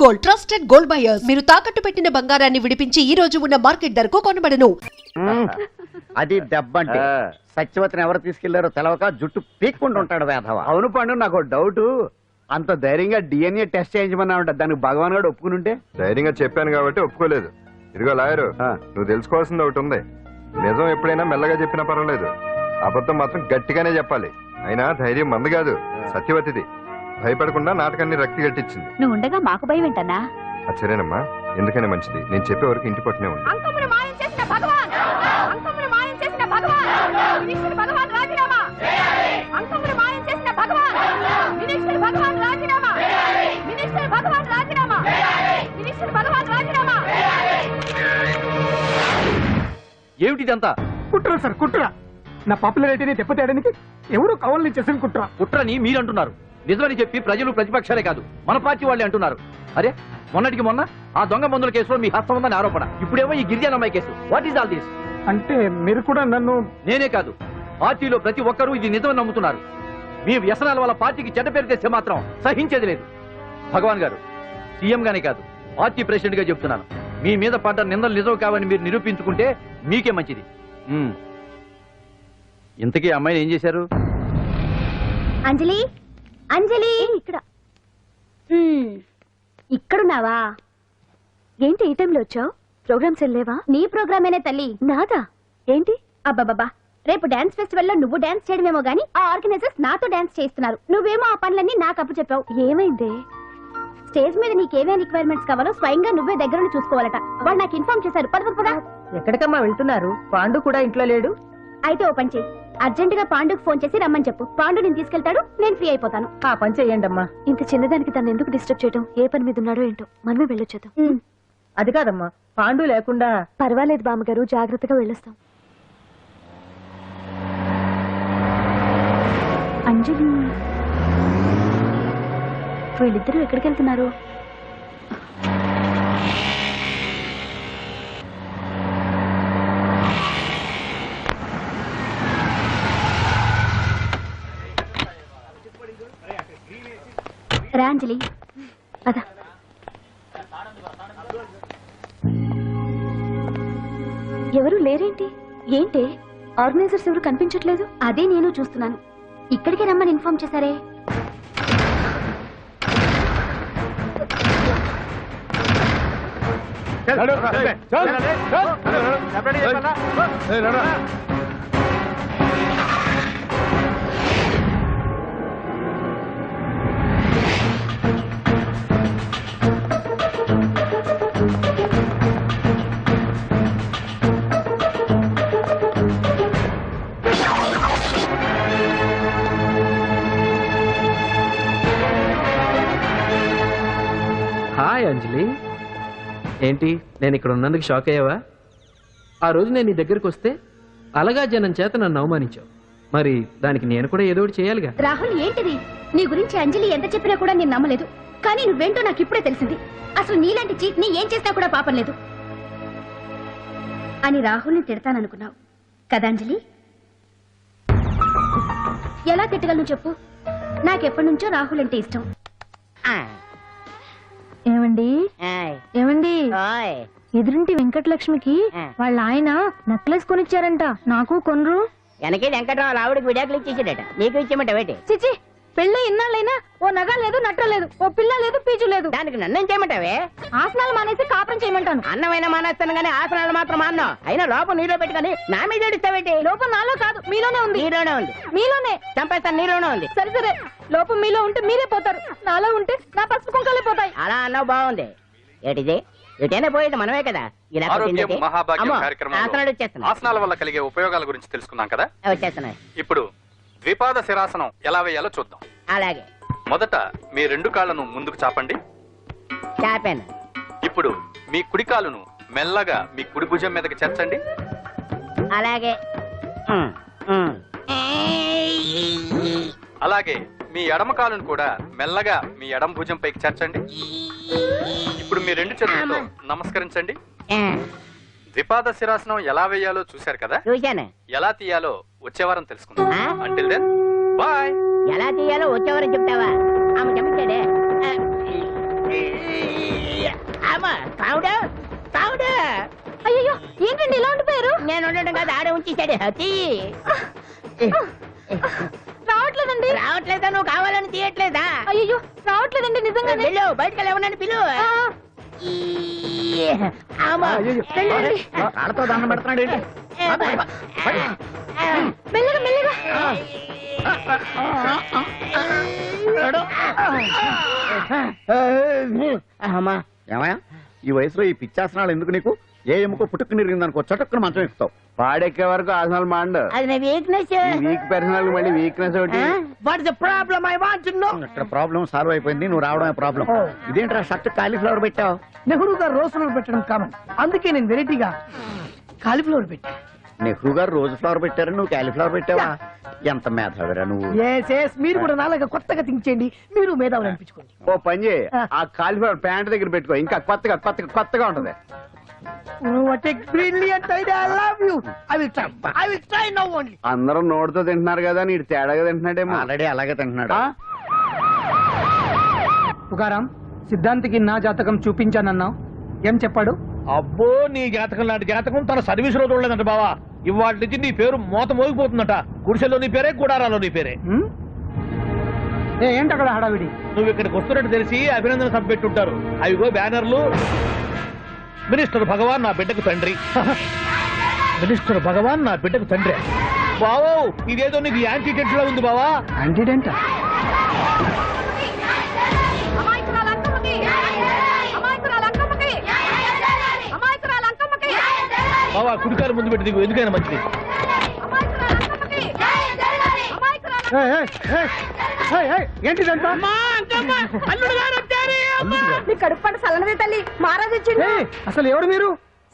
Gold, trusted gold buyers. మీరు తాకట్టు పెట్టిన బంగారాన్ని విడిపించి ఈ రోజు ఉన్న మార్కెట్ ధరకు కొనబడను. అది దెబ్బంటే సత్యవతిని ఎవరు తీసుకెళ్లారో తెలవక జుట్టు పీక్కుంటూ ఉంటాడు వేధవ. అవును పండు, నాకు డౌట్. అంత ధైర్యంగా డిఎన్ఏ టెస్ట్ చేయించమన్నా ఉంటా, దానికి భగవాన్ గారు ఒప్పుకుని ఉంటే. ధైర్యంగా చెప్పాను కాబట్టి ఒప్పుకోలేదు. ఇదిగో లాయరు, నువ్వు తెలుసుకోవాల్సింది ఒకటి ఉంది. నిజం ఎప్పుడైనా మెల్లగా చెప్పినా పర్వాలేదు, అబద్ధం మాత్రం గట్టిగానే చెప్పాలి. అయినా ధైర్యం మంది కాదు, సత్యవతిది. భయపడకుండా నాటకాన్ని రక్తి గట్టించింది. నువ్వు ఉండగా మాకు భయం ఏంటన్నా? సరేనమ్మా, ఎందుకనే మంచిది. నేను చెప్పే వరకు ఇంటి పట్టునే ఉంది. ఏమిటిదంతా? కుట్ర సార్, కుట్ర. నా పాపులారిటీని దెబ్బతేయడానికి ఎవరు కావాలని చేసిన కుట్ర. కుట్రని మీరంటున్నారు, నిజమని చెప్పి ప్రజలు ప్రతిపక్షాలే కాదు మన పార్టీ వాళ్ళే అంటున్నారు. అరే, మొన్నటికి మొన్న ఆ దొంగ మందుల కేసులో మీ హస్తం ఉందని ఆరోపణ, ఇప్పుడేమో ఈ గిరిజన అమ్మాయి case. What is all this? అంటే మీరు కూడా నన్ను... నేనే కాదు, పార్టీలో ప్రతి ఒక్కరూ ఇది నిజమని నమ్ముతున్నారు. మీ వ్యసనాల వల్ల పార్టీకి చెడ్డ పేరు తెస్తే మాత్రం సహించేది లేదు. భగవాన్ గారు, సీఎం గానే కాదు, పార్టీ ప్రెసిడెంట్ గా చెప్తున్నాను, మీ మీద పడ్డ నిందలు నిజం కావని మీరు నిరూపించుకుంటే మీకే మంచిది. ఇంతకీ అమ్మాయిని ఏం చేశారు? అంజలి, అంజలి, ఇక్కడ ఇక్కడున్నావా? ఏంటి ఈ టైంలో వచ్చావు? ప్రోగ్రామ్స్ వెళ్ళేవా? నీ ప్రోగ్రామేనే తల్లి. నాదా? ఏంటి? అబ్బాబాబా, రేపు డాన్స్ ఫెస్టివల్ లో నువ్వు డాన్స్ చేయడమేమో గానీ ఆ ఆర్గనైజర్స్ నాతో డాన్స్ చేస్తున్నారు. నువ్వేమో ఆ పనులన్నీ నాకు అప్పు చెప్పావు. ఏమైంది? స్టేజ్ మీద నీకేమేం రిక్వైర్మెంట్స్ కావాలో స్వయంగా నువ్వే దగ్గర చూసుకోవాలట. వాళ్ళు నాకు ఇన్ఫార్మ్ చేశారు. పద. ఎక్కడికమ్మా వెళ్తున్నారు? పాండు కూడా ఇంట్లో లేడు. అయితే ఓ పని చేయి, అర్జెంట్ గా పాండుకు ఫోన్ చేసి రమ్మని చెప్పు. పాండు నేను తీసుకెళ్తాడు, నేను ఫ్రీ అయిపోతాను. ఆ పని చెయ్యండి అమ్మా. ఇంత చిన్నదానికి తను ఎందుకు డిస్టర్బ్ చేయడం? ఏ పని మీద ఉన్నాడో ఏంటో, మనమే వెళ్ళొచ్చేద్దాం. అది కాదమ్మా, పాండు లేకుండా... పర్వాలేదు బామ్మగారు, జాగ్రత్తగా వెళ్ళొస్తాం. అంజలి, వీళ్ళిద్దరూ ఎక్కడికి వెళ్తున్నారు? రా అంజలి, అదా. ఎవరు లేరేంటి? ఏంటి ఆర్గనైజర్స్ ఎవరు కనిపించట్లేదు? అదే నేను చూస్తున్నాను. ఇక్కడికి రమ్మని ఇన్ఫార్మ్ చేశారే. హాయ్ అంజలి, ఏంటి నేను ఇక్కడ ఉన్నందుకు షాక్ అయ్యావా? ఆ రోజు నేను నీ దగ్గరకు వస్తే అలగా జనం చేత నన్ను అవమానించావు, మరి దానికి నేను కూడా ఏదో ఒకటి చేయాలిగా. రాహుల్, ఏంటిది? నీ గురించి అంజలి ఎంత చెప్పినా కూడా నేను నమ్మలేదు, కానీ నువ్వేంటో నాకు ఇప్పుడే తెలిసింది. అసలు నీలాంటి చీట్ ని ఏం చేసినా కూడా పాపం లేదు అని రాహుల్ని తిడతాననుకున్నావు కదా అంజలి? ఎలా తిట్టగలను చెప్పు? నాకెప్పటి నుంచో రాహుల్ అంటే ఇష్టం. ఏమండి ఏమండి, ఎదురింటి వెంకటలక్ష్మికి వాళ్ళ ఆయన నెక్లెస్ కొనిచ్చారంట, నాకు కొనరు. వెనకే వెంకటరావు ఆవిడకి విడాకులు ఇచ్చేసాడట, నీకు ఇచ్చేమంటావేటి? చిచి, పెళ్ళి ఇన్నాళ్ళైనా ఓ నగ లేదు, నట్ట లేదు, ఓ పిల్ల లేదు, పీచు లేదు. దానికి నన్ను చేయమంటావే? ఆసనాలు మానేసి కాపురం చేయమంటాను. అన్నమైనా మానేస్తాను గానీ ఆసనాలు మాత్రం మాన్నావు. అయినా లోపం నీలో పెట్టుకుని నా మీద ఏడుస్తావేటి? లోపం నాలో కాదు, మీలోనే ఉంది. నీలోనే ఉంది. మీలోనే చంపేస్తాను, నీలోనే ఉంది. సరే సరే, లోపం మీలో ఉంటే మీరే పోతారు, నాలో ఉంటే నా పసుపు కుంకాలే పోతాయి. అలా అన్నావు, బాగుంది. ఏటిది? ఎటైనా పోయేది మనమే కదా. ఇలా ఆరోగ్యం మహాభాగ్యం ఆసనాలు కార్యక్రమంలో వచ్చేస్తున్నాయి. ఆసనాల వల్ల కలిగే ఉపయోగాల గురించి తెలుసుకున్నాం కదా. వచ్చేస్తున్నాయి. ఇప్పుడు ద్విపాద శిరాసనం ఎలా వేయాలో చూద్దాం. అలాగే. మొదట మీ రెండు కాళ్ళను ముందుకు చాపండి. చాపాను. ఇప్పుడు మీ కుడి కాలును మెల్లగా మీ కుడి భుజం మీదకి చేర్చండి. అలాగే. అలాగే మీ ఎడమ కాలును కూడా మెల్లగా మీ ఎడమ భుజం పైకి చేర్చండి. ఇప్పుడు మీ రెండు చేతులతో నమస్కరించండి. ద్విపాద శిరాసనం ఎలా వేయాలో చూశారు కదా. చూశాను. ఎలా తీయాలో వచ్చే వారం తెలుసుకుందాం. Until then bye. ఎలా తీయాలో వచ్చేవారని చెప్తావా? ఆమె చెప్తాడే. అమ్మా కావుడు కావుడు. అయ్యో ఏంటండి ఇలా ఉండిపోయారు? నేను ఉండడం కాదు, ఆడే ఉంచేశాడు. రావట్లేదండి. రావట్లేదా? నువ్వు కావాలని తీయట్లేదా? అయ్యో రావట్లేదండి నిజంగానే. పిలు బయటకు వెళ్ళమని పిలు. అమ్మా ఆడతో దండం పెడుతున్నాడు ఏంటి? మెల్లగా మెల్లగా. అమ్మా ఏమయ్యా ఈ వయసులో ఈ పిచ్చాసనాలు ఎందుకు నీకు? ఏ ఎముకో పుట్టుకు నిరిగిందనుకో చటుక్కున మంచం ఎక్కుతావు. పాడెక్కే వరకు ఆసనాలు మాండు. అది నా వీక్నెస్. వీక్ పర్సనల్ మళ్ళీ వీక్నెస్ ఒకటి. What is the problem? I want to know. ఇక్కడ ప్రాబ్లం సాల్వ్ అయిపోయింది, నువ్వు రావడమే ప్రాబ్లం. ఇదేంట్రా షర్ట్ కాలీఫ్లవర్ పెట్టావు? నెహ్రూ గారు రోజ్ ఫ్లవర్ పెట్టడం కామన్, అందుకే నేను వెరైటీగా కాలీఫ్లవర్ పెట్టా. నెహ్రూ గారు రోజు ఫ్లవర్ పెట్టారు, నువ్వు కాలీఫ్లవర్ పెట్టావా? ఎంత మేధావిరా నువ్వు. మీరు కూడా నాలాగా కొత్తగా థింక్ చేయండి, మీరు మేధావులు అనిపించుకోండి. ఓ పని చేయి, ఆ కాలిఫ్లవర్ ప్యాంట్ దగ్గర పెట్టుకో, ఇంకా కొత్తగా ఉంటది. What a brilliant idea! I love you. I will try now only. అందరూ నోటితో తింటున్నారు కదా, నీడు తేడాగా తింటున్నాడేమో. ఆల్రెడీ అలాగే తింటున్నాడు. పుకారాం, సిద్ధాంతికి నా జాతకం చూపించానన్నావు, ఏం చెప్పాడు? అబ్బో, నీ జాతకం లాంటి జాతకం తన సర్వీస్ లో చూడలేదంట బావా. ఇవాళ నుంచి నీ పేరు మోత మోగిపోతుందట. గుడిసెలో నీ పేరే, గుడారాలో నీ పేరే. ఏంటి అక్కడ హడావిడి? నువ్వు ఇక్కడికి వస్తున్నట్టు తెలిసి అభినందన సభ పెట్టుంటారు. అవిగో బ్యానర్లు. మినిస్టర్ భగవాన్ నా బిడ్డకు తండ్రి. మినిస్టర్ భగవాన్ నా బిడ్డకు తండ్రి. బావో, ఇదేదో నీకు యాంటీటెంట్ లో ఉంది బావా. యాంటీడెంట్? బావా, కుడికాలు ముందు పెట్టి దిగు, ఎందుకైనా మంచిది. ఏంటిదంతా? మీ కడుపు పంట సల్లనదే తల్లి, మహారాజు ఇచ్చిండు. అసలు ఎవరు మీరు?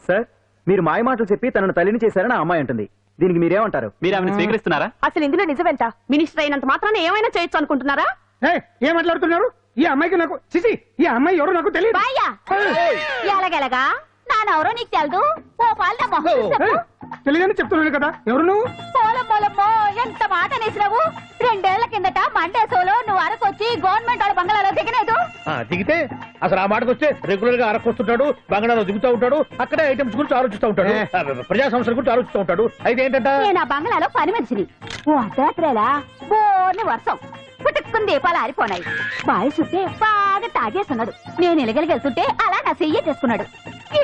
సార్, మీరు మాయ మాటలు చెప్పి తనను తల్లిని చేశారని ఆ అమ్మాయి అంటుంది. దీనికి మీరేమంటారు? మీరు ఆమెను స్వీకరిస్తున్నారా? అసలు ఇందులో నిజమేంట? మినిస్టర్ అయినంత మాత్రాన ఏమైనా చేయొచ్చు అనుకుంటున్నారా? ఏం మాట్లాడుతున్నారు? ఈ అమ్మాయికి నాకు చిసి, ఈ అమ్మాయి ఎవరు నాకు తెలియదు. ఎలాగెలగా నానెవరో నీకు తెలదు. ఓ పాల తెలియదని చెప్తున్నాను కదా, ఎవరు నువ్వు? పోలమ్మో, ఎంత మాట అనేసినావు. 2 ఏళ్ల కిందట మండే సోలో నువ్వు అరకొచ్చి గవర్నమెంట్ వాళ్ళ బంగాళాలో దిగలేదు. దిగితే అసలు ఆ మాటకు వస్తే రెగ్యులర్ గా అరకొస్తుంటాడు, బంగాళాలో దిగుతూ ఉంటాడు, అక్కడే ఐటమ్స్ గురించి ఆలోచిస్తూ ఉంటాడు, ప్రజా సంస్థల గురించి ఆలోచిస్తూ ఉంటాడు. అయితే ఏంటంట, నేను ఆ బంగాళాలో పని మనిషిని. ఓ అర్ధరాత్రేలా బోర్ని వర్షం పుట్టుకుని దీపాలు ఆరిపోనాయి. బాయ్ చుట్టే బాగా తాగేస్తున్నాడు. నేను ఎలగలిగెళ్తుంటే అలా నా చెయ్యి చేసుకున్నాడు.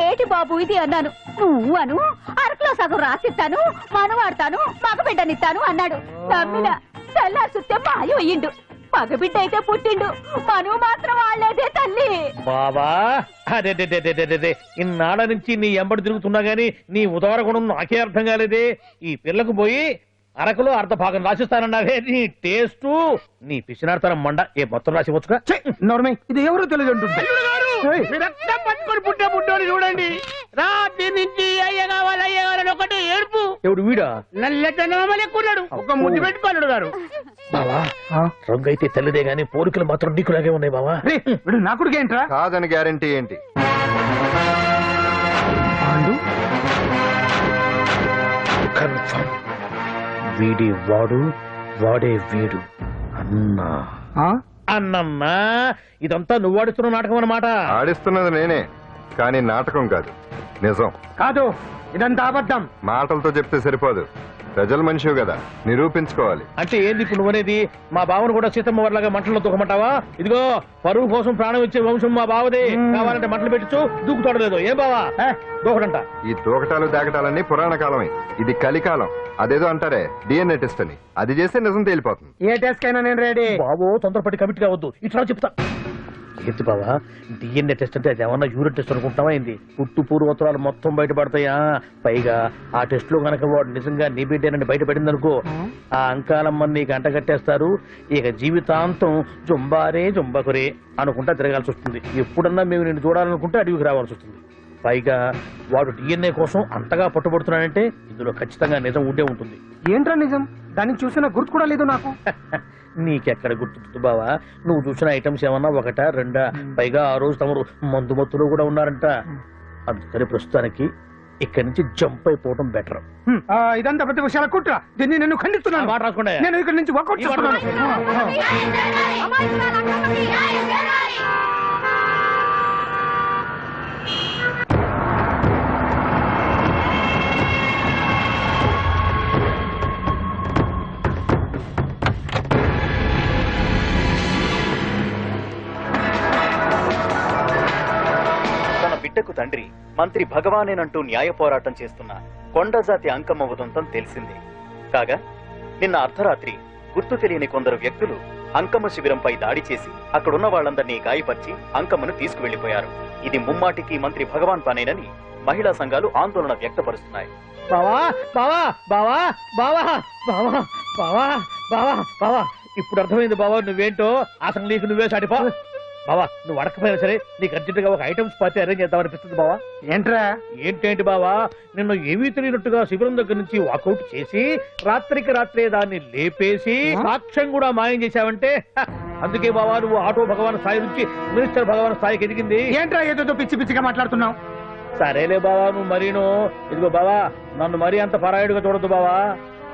ఏటి బాబు ఇది అన్నాను. నువ్వు అను, అరకులో సగం రాసిస్తాను, మనవాడతాను, మగబిడ్డనిస్తాను అన్నాడు. నమ్మిన తెల్లారి చుట్టే మాయ అయ్యిండు. మగబిడ్డ అయితే పుట్టిండు, మనువు మాత్రం వాళ్ళేదే తల్లి. బాబా అదే ఇన్నాళ్ళ నుంచి నీ ఎంబడి తిరుగుతున్నా గానీ నీ ఉదార గుణం నాకే అర్థం కాలేదే. ఈ పిల్లకు పోయి అరకులో అర్ధ భాగం రాసిస్తానన్నావే, నీ టేస్టు నీ పిచ్చినాడతనం మండ. ఏ మొత్తం రాసివచ్చుగా. నోర్మై, ఇది ఎవరో తెలియదు అంటుంది. పట్టుకొని పుట్టే పుట్టోని చూడండి. రాత్రి నుంచి అయ్య కావాలని ఒకటి ఏడుపు. ఎవడు వీడా? నల్లెట్టనోమలు ఎక్కున్నాడు. ఒక ముద్దు పెట్టుకోలేడు గారు. బావా, రంగు అయితే తెల్లదే గానీ పోలికలు మాత్రం నీకులాగే ఉన్నాయి బావా. నా కొడుకు ఏంట్రా? కాదని గ్యారంటీ ఏంటి? కన్ఫర్మ్ వీడి వాడు, వాడే వీడు. అన్నా అన్నమ్మా, ఇదంతా నువ్వు ఆడిస్తున్న నాటకం అన్నమాట. ఆడిస్తున్నది నేనే, కానీ నాటకం కాదు, నిజం కాదు. ఇదంతా అబద్ధం. మాటలతో చెప్తే సరిపోదు, ప్రజల మనిషివి కదా, నిరూపించుకోవాలి. అంటే ఏంది ఇప్పుడు నువ్వనేది? మా బావను కూడా సీతమ్మ వారిలాగా మంటల్లో దూకమంటావా? ఇదిగో పరువు కోసం ప్రాణం ఇచ్చే వంశం మా బావదే. కావాలంటే మంటలు పెట్టచ్చు, దూకుతాడు లేదు. ఏం బావా దూకడంట? ఈ దూకటాలు దాకటాలన్నీ పురాణ కాలమే, ఇది కలికాలం. అదేదో అంటారే డిఎన్ఏ టెస్ట్ అని, అది చేస్తే నిజం తేలిపోతుంది. ఏ టెస్ట్ కైనా నేను రెడీ. బాబో, తొందరపడి కమిట్ కావద్దు, ఇట్లా చెప్తా. ఏంటి బావా డిఎన్ఏ టెస్ట్ అంటే? అది ఏమన్నా యూరిన్ టెస్ట్ అనుకుంటావా ఏంది? పుట్టు పూర్వోత్తరాలు మొత్తం బయటపడతాయా? పైగా ఆ టెస్ట్ లో గనక వాడు నిజంగా నీ బిడ్డేనని బయటపడింది అనుకో, ఆ అంకాలమ్మని నీకు అంట కట్టేస్తారు. ఇక జీవితాంతం జుంబారే జుంబకురే అనుకుంటా తిరగాల్సి వస్తుంది. ఎప్పుడన్నా మేము నిన్ను చూడాలనుకుంటే అడవికి రావాల్సి వస్తుంది. పైగా వాడు డిఎన్ఏ కోసం అంతగా పట్టుబడుతున్నాడంటే ఇందులో ఖచ్చితంగా నిజం ఉండే ఉంటుంది. ఏంట్రా నిజం? దాన్ని చూసిన గుర్తు కూడా లేదు నాకు. నీకెక్కడ గుర్తుంది బావా? నువ్వు చూసిన ఐటమ్స్ ఏమన్నా ఒకటా రెండా? పైగా ఆ రోజు తమరు మందు మత్తులో కూడా ఉన్నారంట. అందుకని ప్రస్తుతానికి ఇక్కడి నుంచి జంప్ అయిపోవడం బెటర్. ఇదంతా పెద్ద విషయాల కుట్ర. దీన్ని నేను ఖండిస్తున్నాను. మాట రాసుకోండి. నేను ఇక్కడి నుంచి వర్కౌట్ చేస్తున్నాను. అంకమ్మకు తండ్రి మంత్రి భగవానేనంటూ న్యాయ పోరాటం చేస్తున్న కొండజాతి అంకమ్మ ఉదంతం తెలిసిందే. కాగా నిన్న అర్ధరాత్రి గుర్తు తెలియని కొందరు వ్యక్తులు అంకమ్మ శిబిరంపై దాడి చేసి అక్కడున్న వాళ్ళందరినీ గాయపరిచి అంకమ్మను తీసుకువెళ్లిపోయారు. ఇది ముమ్మాటికి మంత్రి భగవాన్ పనేనని మహిళా సంఘాలు ఆందోళన వ్యక్తపరుస్తున్నాయి. బావా బావా బావా బావా బావా బావా బావా బావా ఇప్పుడు అర్థమైంది బావా, నువ్వేంటో అసలు నీకు నువ్వే సాటిపో. బావా నువ్వు అడకపోయినా సరే నీకు అర్జెంటుగా ఒక ఐటమ్స్ పార్టీ అరేంజ్ చేద్దామనిపిస్తుంది బావా. ఏంట్రా? ఏంటేంటి బావా, నిన్ను ఏమీ తెలియనట్టుగా శిబిరం దగ్గర నుంచి వాకౌట్ చేసి రాత్రికి రాత్రే దాన్ని లేపేసి సాక్ష్యం కూడా మాయం చేశావంటే అందుకే బావా నువ్వు ఆటో భగవాన్ స్థాయి నుంచి మినిస్టర్ భగవాన్ స్థాయికి ఎదిగింది. ఏంట్రా ఏదో పిచ్చి పిచ్చిగా మాట్లాడుతున్నావు? సరేలే బావా నువ్వు మరీను. ఇదిగో బావా నన్ను మరీ అంత పరాయుడుగా చూడద్దు బావా.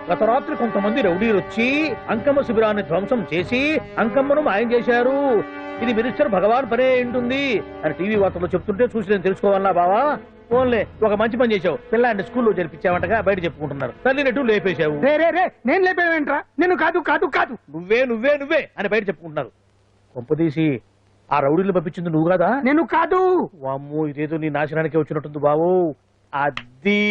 గత రాత్రి కొంతమంది రౌడీలు వచ్చి అంకమ్మ శిబిరాన్ని ధ్వంసం చేసి అంకమ్మను మాయం చేశారు. ఇది మినిస్టర్ భగవాన్ పనే ఉంటుంది అని టీవీ వార్తల్లో చెప్తుంటే చూసి నేను తెలుసుకోవాలా బావా. ఓన్లే ఒక మంచి పని చేశావు, పిల్లాన్ని స్కూల్లో జరిపించావంటగా బయట చెప్పుకుంటున్నారు. తల్లినట్టు లేపేశావు. నేను లేపేవేంట్రా? నేను కాదు కాదు కాదు నువ్వే నువ్వే నువ్వే అని బయట చెప్పుకుంటున్నారు. కొంపదీసి ఆ రౌడీలు పంపించింది నువ్వు కాదా? నేను కాదు. వామ్మో ఇదేదో నీ నాశనానికి వచ్చినట్టుంది బావు. అది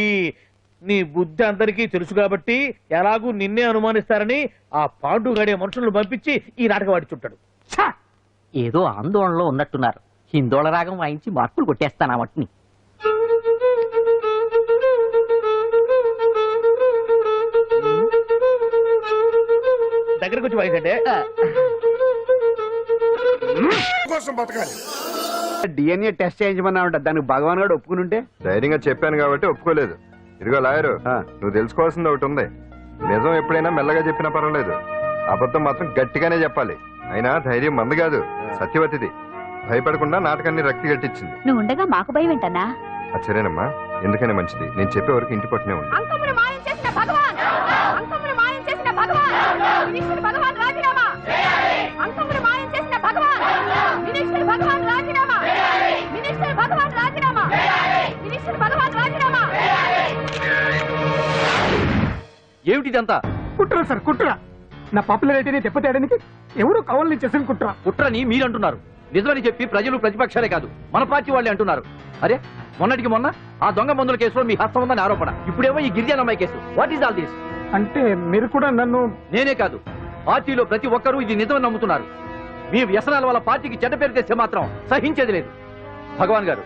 నీ బుద్ధి అందరికీ తెలుసు కాబట్టి ఎలాగూ నిన్నే అనుమానిస్తారని ఆ పాండుగాడే మనుషులను పంపించి ఈ నాటకం ఆడిచుంటాడు. ఏదో ఆందోళనలో ఉన్నట్టున్నారు. హిందోళ రాగం వాయించి మార్కులు కొట్టేస్తాను ఆ మట్టిని. దగ్గరకు వచ్చి వాయించండి. డిఎన్ఏ టెస్ట్ చేయించమన్నా దానికి భగవాన్ గారు ఒప్పుకునుంటే. ధైర్యంగా చెప్పాను కాబట్టి ఒప్పుకోలేదు. ఇదిగో లాయరు, నువ్వు తెలుసుకోవాల్సింది ఒకటి ఉంది. నిజం ఎప్పుడైనా మెల్లగా చెప్పినా పర్వాలేదు, అబద్ధం మాత్రం గట్టిగానే చెప్పాలి. అయినా ధైర్యం మంది కాదు, సత్యవతిది. భయపడకుండా నాటకాన్ని రక్తి గట్టించింది. నువ్వు ఉండగా మాకు భయం ఏంటన్నా? సరేనమ్మా, ఎందుకనే మంచిది. నేను చెప్పే వరకు ఇంటి పట్టునే ఉంది. అంకమ్మను మాయం చేసిన భగవాన్, అంకమ్మను మాయం చేసిన భగవాన్, మినిస్టర్ భగవాన్ రాజీనామా, అంకమ్మను మాయం చేసిన భగవాన్, మినిస్టర్ భగవాన్ రాజీనామా, మినిస్టర్ భగవాన్ రాజీనామా, మినిస్టర్ భగవాన్ రాజీనామా. ఏమిటిదంతా? కుట్ర సార్ కుట్ర. నా పాపులారిటీని దెబ్బతేయడానికి ఎవరు కవల్ని చేసిన కుట్ర. కుట్రని మీరంటున్నారు. నిజమని చెప్పి ప్రజలు ప్రతిపక్షాలే కాదు మన పార్టీ వాళ్ళే అంటున్నారు. అరే మొన్నటికి మొన్న ఆ దొంగ మందుల కేసులో మీ హస్తం ఉందని ఆరోపణ, ఇప్పుడేమో ఈ గిరిజనమ్మాయి కేసు. What is all this? అంటే మీరు కూడా నన్ను... నేనే కాదు, పార్టీలో ప్రతి ఒక్కరూ ఇది నిజమని నమ్ముతున్నారు. మీ వ్యసనాల వల్ల పార్టీకి చెడ్డ పేరు తెస్తే మాత్రం సహించేది లేదు. భగవాన్ గారు,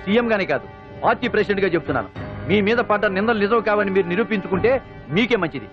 సీఎం గానే కాదు పార్టీ ప్రెసిడెంట్ గా చెప్తున్నాను, మీ మీద పడ్డ నిందలు నిజం కావని మీరు నిరూపించుకుంటే మీకే మంచిది.